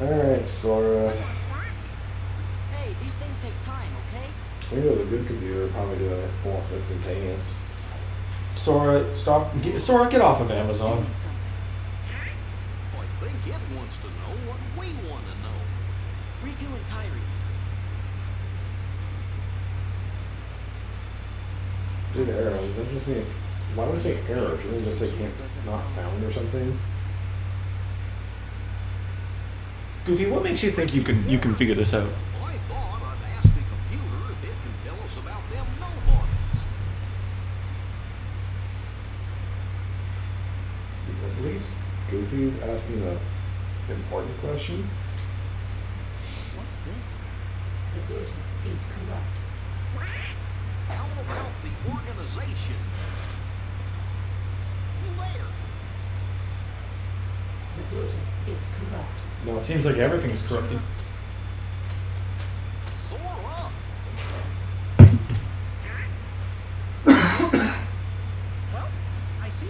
Alright, Sora. Hey, these things take time, okay? We have a good computer, probably doing it almost instantaneous. Sora, stop. Sora, get off of Amazon. Doing something. I think it wants to know what we want to know. Riku and Kyrie. Dude, error. That just mean. Why would I say error? Shouldn't it just say can't not found or something? Goofy, what makes you think you can figure this out? I thought I'd ask the computer if it can tell us about them nobodies. See, at least Goofy's asking a important question. What's this? The data is corrupt. How about the organization? There. The data is corrupt. No, it seems like everything is corrupted. Sora.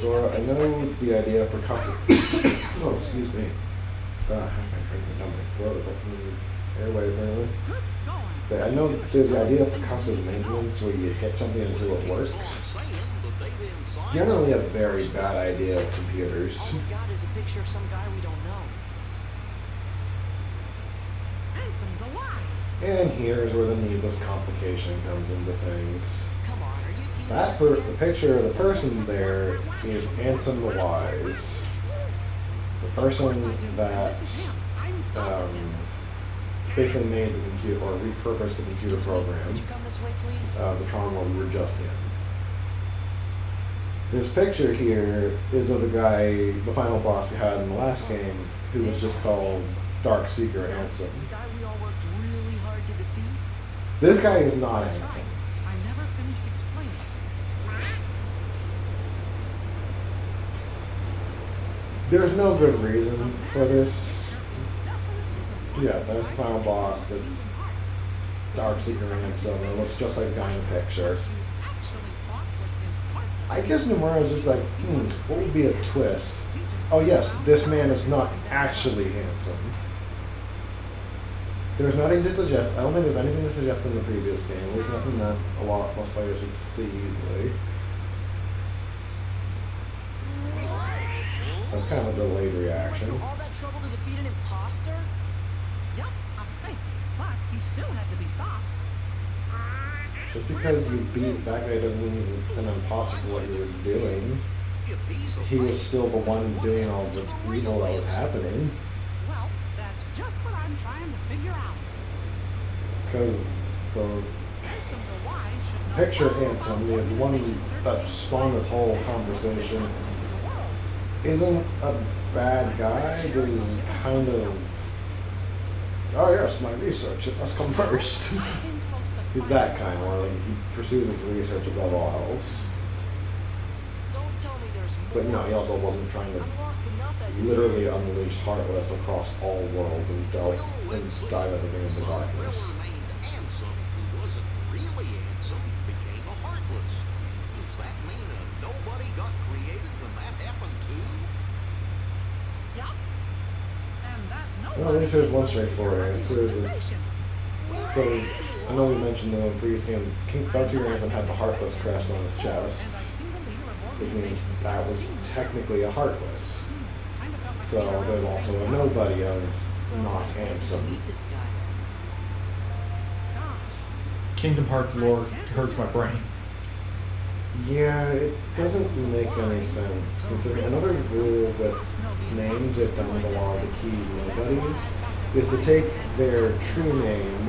Sora, I know the idea for custom. Oh, excuse me. I'm drinking down my throat. Airway, apparently. But I know there's the idea for custom maintenance where you hit something until it works. Saying the data inside Generally a very bad idea of computers. All we got is a picture of some guy we don't know. And here's where the needless complication comes into things. Come on, are you teasing That us the picture of the person there is Ansem the Wise. The person that basically made the computer, or repurposed the computer program, Would you come this way, please? the Tron world we were just in. This picture here is of the guy, the final boss we had in the last game, who was just called Dark Seeker Ansem. The guy we all worked really hard to defeat? This guy is not Ansem. I never finished explaining. There's no good reason for this. Yeah, there's the final boss that's Dark Seeker Ansem. It looks just like the guy in the picture. I guess Nomura's just like, what would be a twist? Oh yes, this man is not actually handsome. There's nothing to suggest. I don't think there's anything to suggest in the previous game. At least nothing that most players would see easily. That's kind of a delayed reaction. Went through all that trouble to defeat an imposter? Yep, I think, but he still had to be stopped. Just because you beat that guy doesn't mean he's an imposter for what you were doing. He was still the one doing all the evil that was happening. Well, that's just what I'm trying to figure out. Because the Ansem the Wise should know picture all Ansem, about the what one he that spawned this whole conversation, isn't a bad guy. There's kind of, oh yes, my research, it must come first. He's that kind where like, he pursues his research above all else. Don't tell me there's more. But you know, he also wasn't trying to I'm lost enough as it literally is. unleash Heartless across all worlds and dive everything into darkness. named Ansem, who wasn't really Ansem, became a heartless. Does that mean a nobody got created when that happened too? Yep. And that Well, at least there's one straightforward answer. organization. So, I know we mentioned in the previous game, Dark Seeker Ansem had the Heartless crest on his chest, which means that was technically a Heartless. So, there's also a nobody of not Ansem. Meet this guy. Kingdom Hearts lore hurts my brain. Yeah, it doesn't make any sense, considering another rule with names they've done with a lot of the key nobodies is to take their true name,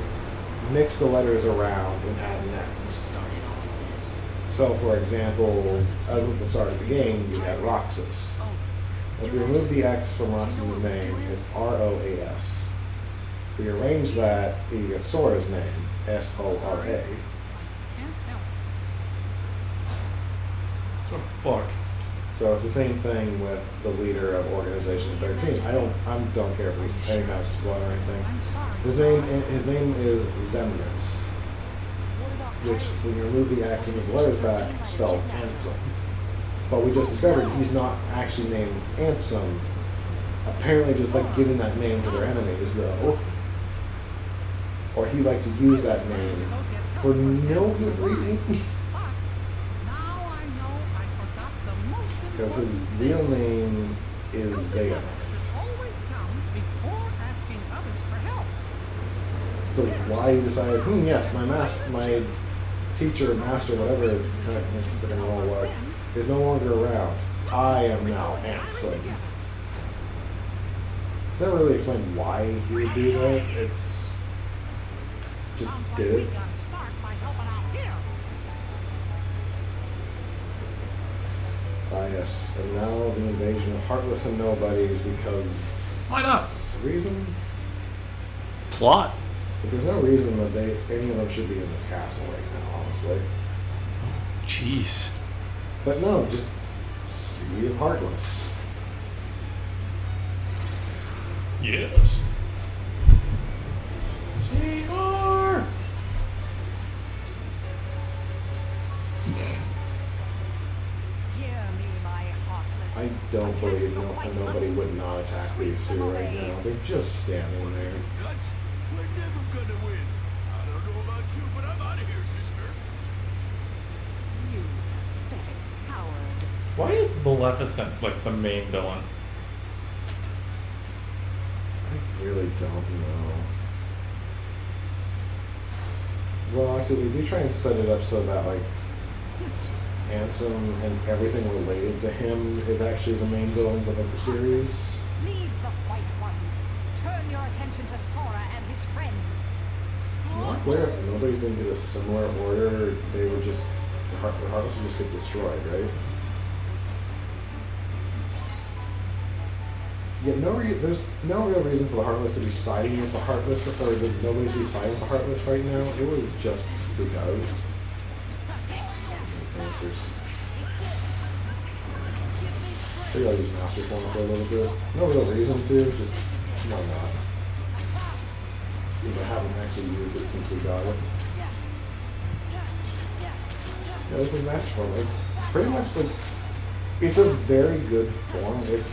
mix the letters around, and add an X. Started all of this. So, for example, at the start of the game, you had Roxas. If you remove the X from Roxas's name, it's R-O-A-S. Rearrange that, you get Sora's name, S-O-R-A. Can't help. So fuck. So it's the same thing with the leader of Organization 13. I don't care if he's any kind of spoiler or anything. I'm sorry. His name is Xemnas, What about which Kyrie? when you remove the X and his letters back, spells Ansem. But we just discovered he's not actually named Ansem. apparently just like giving that name to their enemies, though. Or he liked to use that name for no good reason. But now I know I forgot the most Because his important real thing. name is Everyone Xehanort. should always come before asking others for help. So why he decided, yes, my teacher, master, whatever his freaking role was, is no longer around. I am now Ansem. It's never really explained why he would do that. It's just Sounds like did we it. gotta start by helping out here. Ah, yes. And now the invasion of heartless and nobodies because Why not? reasons. Plot. But there's no reason that any of them should be in this castle right now, honestly. Jeez. But no, just Sea of Heartless. Yes. CR. Hear me, my heartless. I don't believe nobody would not attack these two right now. They're just standing there. Nuts? We're never gonna win. I don't know about you, but I'm out of here, sister. You pathetic coward. Why is Maleficent like the main villain? I really don't know. Well, actually, they do try and set it up so that, like, Ansem and everything related to him is actually the main villains of like, the series. Leave the white ones. Turn your attention to Sora and his friends. Not clear if nobody's into a similar order, they would just, the Heartless would just get destroyed, right? Yeah, there's no real reason for the Heartless to be siding with the Heartless, or that nobody's to be siding with the Heartless right now. It was just because. Answers. Maybe I'll use Master Form for a little bit. No real reason to, just why not? Because I haven't actually used it since we got it. Yeah, this is Master Form. It's pretty much like, it's a very good form. It's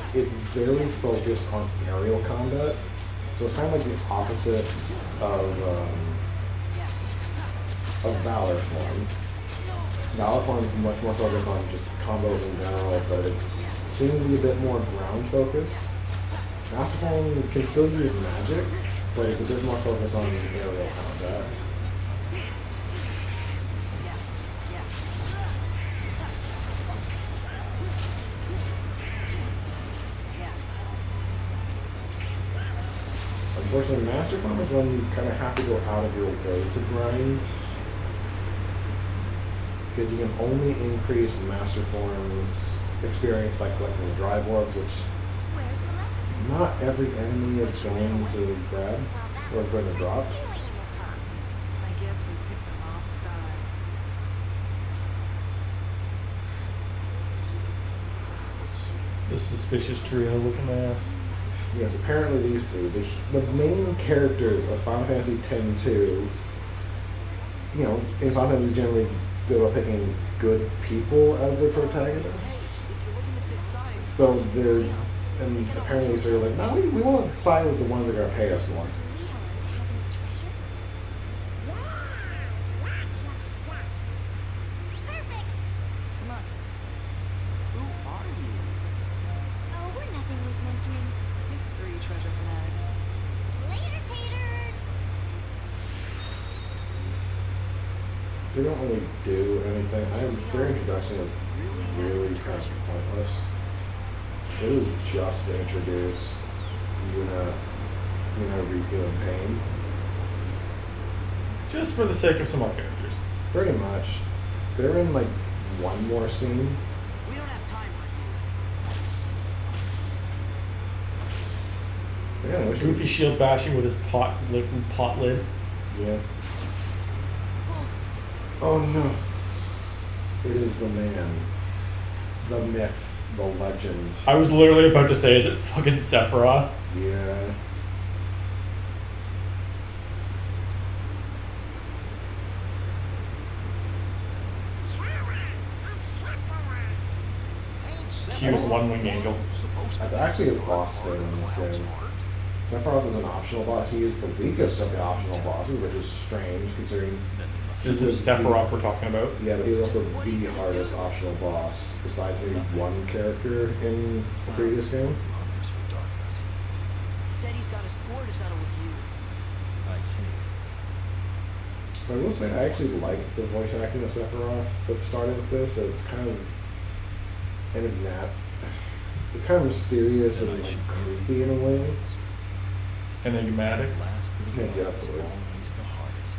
very focused on aerial combat. So it's kind of like the opposite of Valor Form. Valor Form is much more focused on just combos in general, but it seems to be a bit more ground focused. Master Form can still use magic, but it's a bit more focused on aerial combat. Unfortunately, Master Form is when you kind of have to go out of your way to grind. Because you can only increase Master Form's experience by collecting the drive orbs, which Where's Maleficent? not every enemy is going to grab or going to drop. I guess we picked the wrong side. The suspicious trio looking ass. Yes, apparently these three, the main characters of Final Fantasy X-2, you know, in Final Fantasy generally go about picking good people as their protagonists. So they're, and apparently these three are like, no, we want to side with the ones that are going to pay us more. Perfect! Come on. Who are you? Oh, we're nothing worth mentioning. Just three treasure fanatics. Later, taters! They don't really do anything. Their introduction was really kind of pointless. It was just to introduce Yuna, Riku, and Pain. Just for the sake of some more characters. Pretty much. They're in like one more scene. We don't have time for you. Yeah, I wish Goofy shield bashing with his pot lid. Yeah. Oh no. It is the man. The myth. The legend. I was literally about to say, is it fucking Sephiroth? Yeah. Ain't use One Wing Angel. That's actually his boss thing in this game. Sephiroth is an optional boss. He is the weakest of the optional bosses, which is strange considering. This is Sephiroth we're talking about. Yeah, but he was also the hardest optional boss, besides maybe one character in the previous game. He said he's got a score to settle with you. I see. But I will say, I actually like the voice acting of Sephiroth that started with this. It's kind of it's kind of mysterious and like creepy in a way. Enigmatic. Last bit of Yeah, love is yes, it would. always the hardest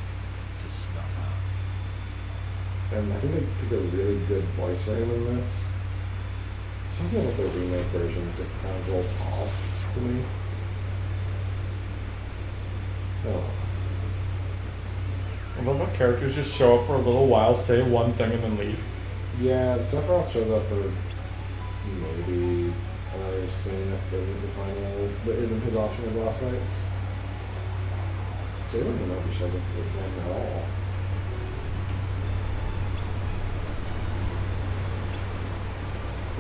to snuff out. And I think they picked a really good voice for him in this. Something about the remake version just sounds a little off to me. Oh. I love how characters just show up for a little while, say one thing, and then leave. Yeah, Sephiroth shows up for maybe another scene that isn't the final, that isn't his optional boss fights. So I don't even know if he shows up for one at all.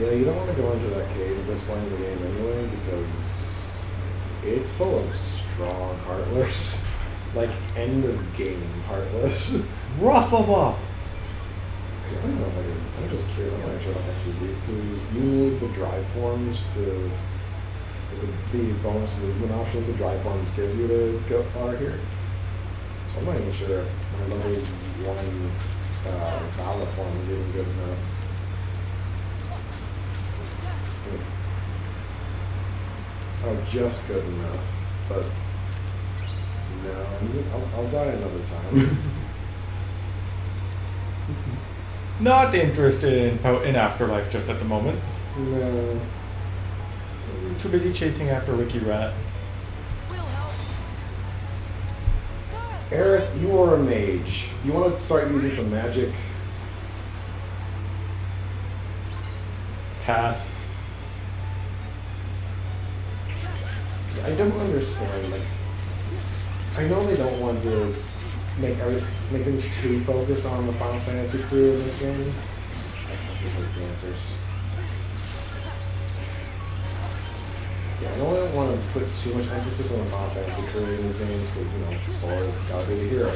Yeah, you don't want to go into that cave at this point in the game anyway, because it's full of strong heartless. Like, end of game heartless. Rough them up! I don't know if I can. I'm just curious how much I'll actually do, because you need the drive forms to. The bonus movement options the drive forms give you to go far here. So I'm not even sure if my level 1 Valor form is even good enough. Oh, just good enough, but no, I'll die another time. Not interested in Afterlife just at the moment. No. Too busy chasing after Ricky Rat. We'll help. Aerith, you are a mage. You want to start using some magic? Pass. I don't understand. Like, I know they don't want to make things too focused on the Final Fantasy crew in this game. I fucking hate dancers. Yeah, I don't want to put too much emphasis on the Final Fantasy crew in these games because, you know, Sora's gotta be the hero.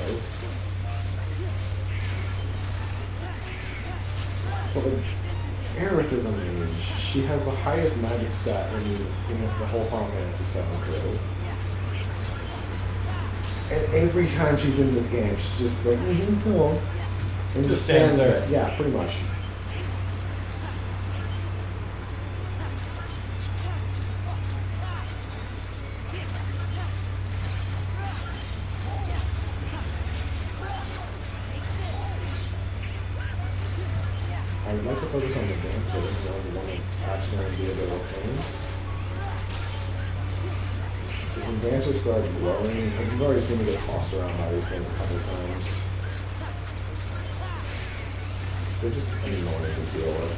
But like, Aerith is a mage. She has the highest magic stat in the whole Final Fantasy VII crew. And every time she's in this game, she's just like, cool. And just stands there. Yeah, pretty much. I would like to focus on the dancer, the one that's actually going to be a bit of a pain. Because when dancers start growing, like you've already seen me get tossed around by these things a couple times. They're just annoying to deal with.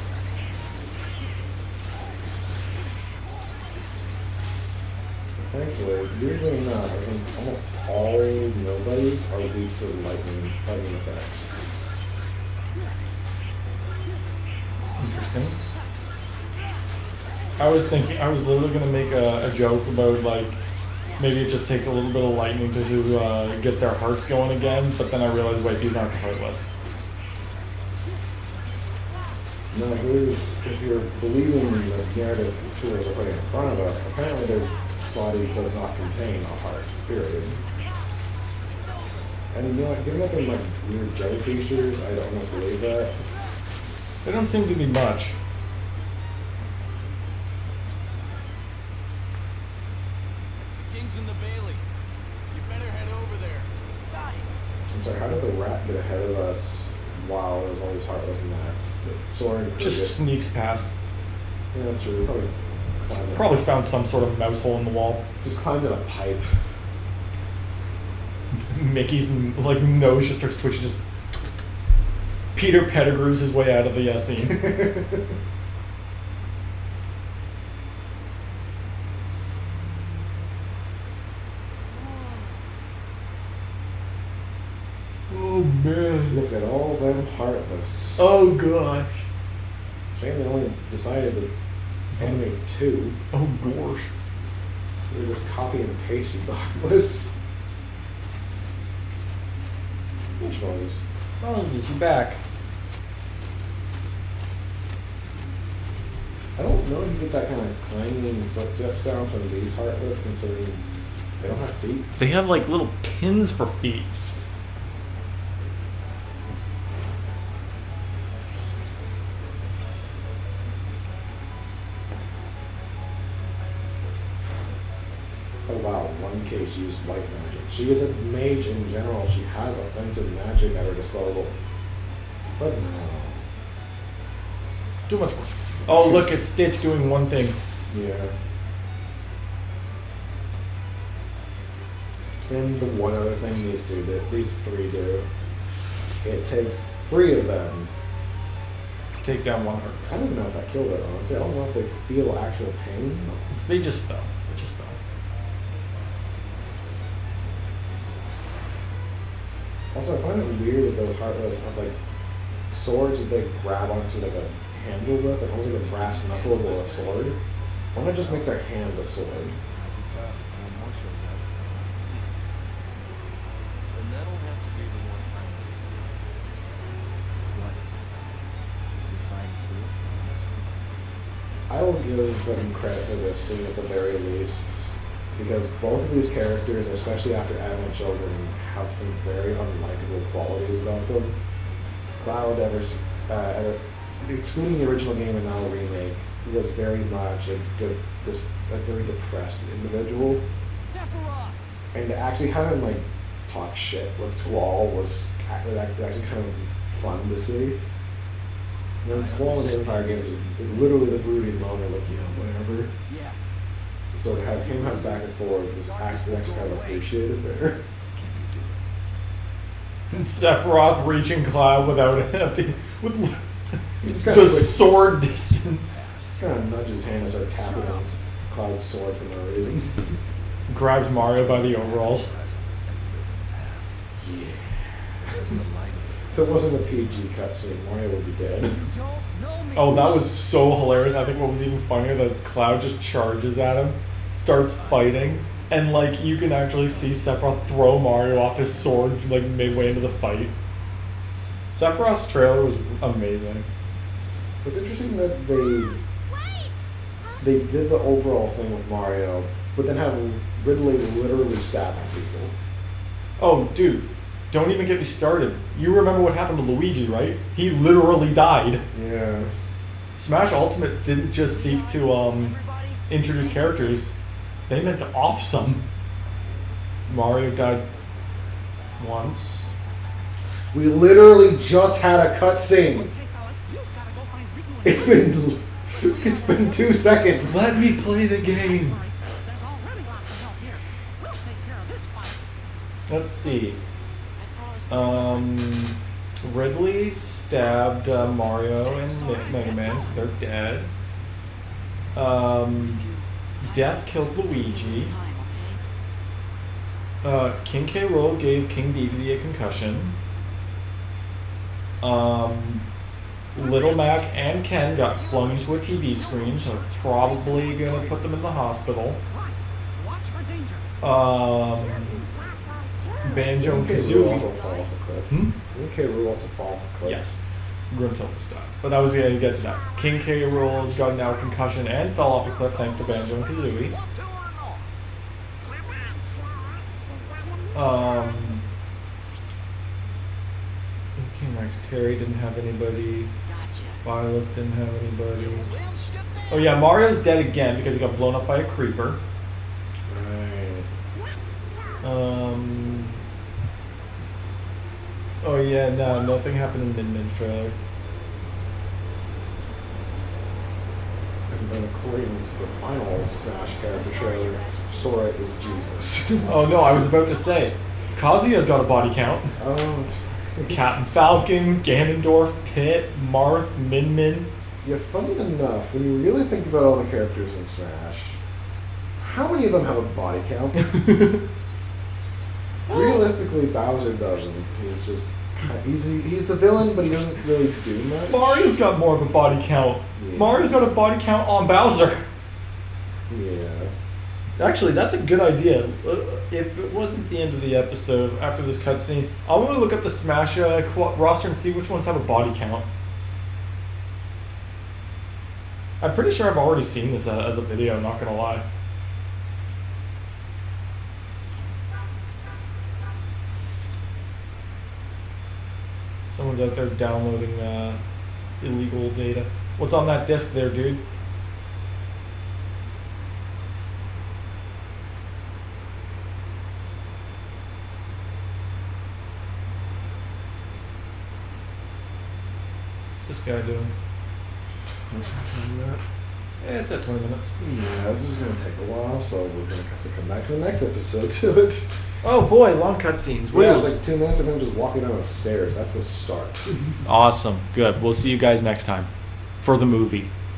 But thankfully, usually not. I think almost all nobodies are weak to lightning effects. Interesting. I was literally going to make a joke about, like, maybe it just takes a little bit of lightning to get their hearts going again, but then I realized, wait, these aren't the heartless. No, if you're believing the narrative tools are putting in front of us, apparently their body does not contain a heart, period. And you know, given that they're like weird jelly creatures, I don't almost believe that. They don't seem to be much. King's in the Bailey. You better head over there. Got it. I'm sorry, how did the rat get ahead of us while there's all these heartless in that? Sora and Just sneaks past. Yeah, that's true. Probably found some sort of mouse hole in the wall. Just climbed in a pipe. Mickey's like nose just starts twitching. Just Peter Pettigrews his way out of the scene. Oh man! Look at all them heartless. Oh gosh! Shame they only decided to Animate 2. Oh gosh. They just copy and pasted the heartless. Which ones? Moses, you back. I don't know if you get that kind of clanging footstep sound from these heartless, considering they don't have feet. They have like little pins for feet. Oh wow, one case used white magic. She is a mage in general. She has offensive magic at her disposal. But no. Too much work. Oh, look, it's Stitch doing one thing. Yeah. And the one other thing these two do, these three do, it takes 3 of them. Take down one I heartless. don't know if that killed it, honestly. I don't know if they feel actual pain. They just fell. They just fell. Also, I find it weird that those heartless have like swords that they grab onto like a handle with, and almost like a brass knuckle with a sword. Why not just make their hand a sword? Then that'll have to be the one I'm taking. What? You find two? I will give them credit for this scene at the very least, because both of these characters, especially after having children, have some very unlikable qualities about them. Cloud, excluding the original game and now remake, was very much a very depressed individual. Sephiroth! And to actually have him like talk shit with Squall was actually kind of fun to see. And then Squall in his entire game was literally the brooding moment, like, whatever. Yeah. So to have him have back and forth was actually kind of appreciated there. And Sephiroth reaching Cloud without with He just kind the of sword distance. just kind of nudges his hand and starts tapping on Cloud's sword for no reason. Grabs Mario by the overalls. Yeah. If it wasn't a PG cutscene, Mario would be dead. You don't know me. Oh, that was so hilarious. I think what was even funnier, that Cloud just charges at him, starts fighting, and like you can actually see Sephiroth throw Mario off his sword like midway into the fight. Sephiroth's trailer was amazing. It's interesting that they Wait! they did the overall thing with Mario, but then have Ridley literally stabbing people. Oh, dude, don't even get me started. You remember what happened to Luigi, right? He literally died. Yeah. Smash Ultimate didn't just seek to introduce characters, they meant to off some. Mario died once. We literally just had a cutscene. Okay, fellas, you've gotta go find Riku and It's been 2 seconds. Let me play the game. There's already lots of help here. We'll take care of this fight. Let's see. I promised Ridley stabbed Mario and Mega Man, so they're dead. Death killed Luigi. time, okay? King K. Rool gave King Dedede a concussion. Little Mac and Ken got flung into a TV screen, so it's probably gonna put them in the hospital. Right. Watch for danger. Banjo and Didn't K. Rool also Kazooie. fall off a cliff? Hmm? Didn't K. Rool also fall off a cliff? Yes. Gruntilda style. But I was gonna get to that. King K. Rool has got now a concussion and fell off a cliff thanks to Banjo and Kazooie. Want to or not? Who came next? Terry didn't have anybody. Gotcha. Violet didn't have anybody. Well, skip that. Oh yeah, Mario's dead again because he got blown up by a creeper. Right. Oh yeah, no, nothing happened in Min-Min's trailer. And then according to the final Smash character trailer, Sora is Jesus. Oh no, I was about to say, Kazuya's got a body count. Oh, that's right. Captain Falcon, Ganondorf, Pit, Marth, Min-Min. Yeah, funny enough, when you really think about all the characters in Smash, how many of them have a body count? Realistically, Bowser doesn't. He's just He's the villain, but he doesn't really do much. Mario's got more of a body count. Yeah. Mario's got a body count on Bowser. Yeah. Actually, that's a good idea. If it wasn't the end of the episode, after this cutscene, I want to look up the Smash roster and see which ones have a body count. I'm pretty sure I've already seen this as a video, not gonna lie. Someone's out there downloading illegal data. What's on that disc there, dude? What's this guy doing? What's happening that? Yeah, it's at 20 minutes. Yeah, this is going to take a while, so we're going to have to come back to the next episode to it. Oh boy, long cutscenes. Yeah, it's like 2 minutes of him just walking down the stairs. That's the start. Awesome. Good. We'll see you guys next time for the movie.